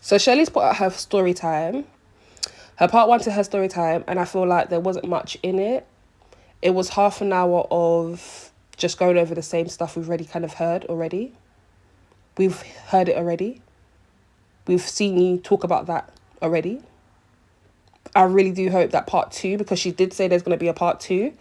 So Shelly's put out her story time, her part one to her story time, and I feel like there wasn't much in it. It was half an hour of just going over the same stuff we've already kind of heard already. We've heard it already. We've seen you talk about that already. I really do hope that part two, because she did say there's going to be a part two,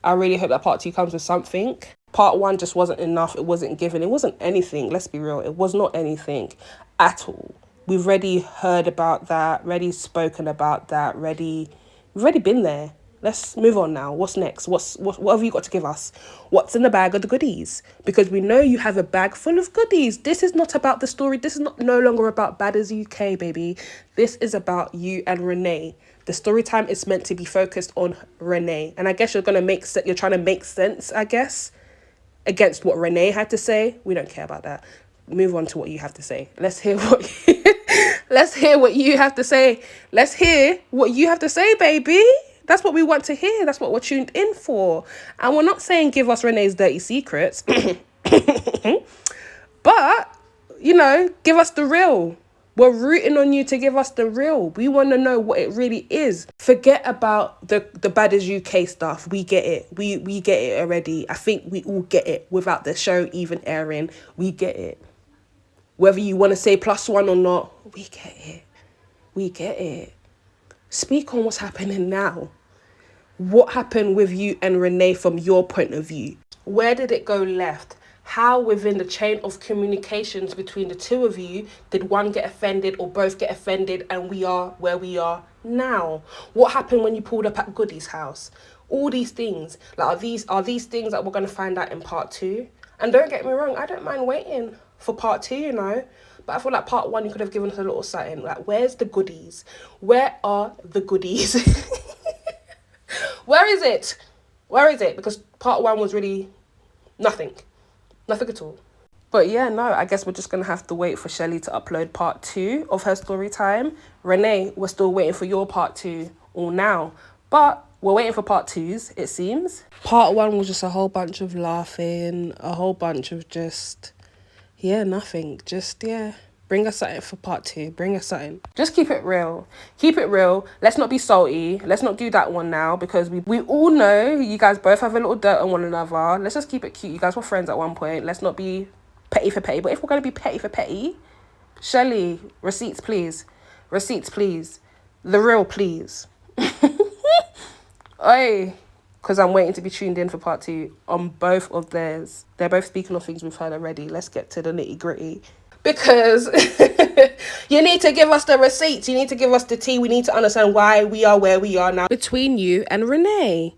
I really hope that part two comes with something. Part one just wasn't enough. It wasn't given. It wasn't anything. Let's be real. It was not anything at all. We've already heard about that, already spoken about that, we've already been there. Let's move on now. What's next? What have you got to give us? What's in the bag of the goodies? Because we know you have a bag full of goodies. This is not about the story. This is no longer about Bad as UK, baby. This is about you and Renee. The story time is meant to be focused on Renee. And I guess you're trying to make sense, I guess, against what Renee had to say. We don't care about that. Move on to what you have to say. Let's hear let's hear what you have to say. Let's hear what you have to say, baby. That's what we want to hear. That's what we're tuned in for. And we're not saying give us Renee's dirty secrets. But, give us the real. We're rooting on you to give us the real. We want to know what it really is. Forget about the Bad as UK stuff. We get it. We get it already. I think we all get it without the show even airing. We get it. Whether you want to say +1 or not, we get it. We get it. Speak on what's happening now. What happened with you and Renee from your point of view? Where did it go left? How within the chain of communications between the two of you did one get offended or both get offended and we are where we are now? What happened when you pulled up at Goody's house? All these things. Like, are these things that we're going to find out in part two? And don't get me wrong, I don't mind waiting for part two, But I feel like part one, you could have given us a little something. Like, where's the goodies? Where are the goodies? Where is it? Where is it? Because part one was really nothing. Nothing at all. But yeah, no, I guess we're just going to have to wait for Shelly to upload part two of her story time. Renee, we're still waiting for your part two all now. But we're waiting for part twos, it seems. Part one was just a whole bunch of laughing, a whole bunch of nothing. Bring us something for part two. Bring us something. Just keep it real. Keep it real. Let's not be salty. Let's not do that one now, because we all know you guys both have a little dirt on one another. Let's just keep it cute. You guys were friends at one point. Let's not be petty for petty. But if we're going to be petty for petty, Shelly, receipts, please. Receipts, please. The real, please. Oi. Because I'm waiting to be tuned in for part two on both of theirs. They're both speaking of things we've heard already. Let's get to the nitty gritty. Because you need to give us the receipts. You need to give us the tea. We need to understand why we are where we are now between you and Renee.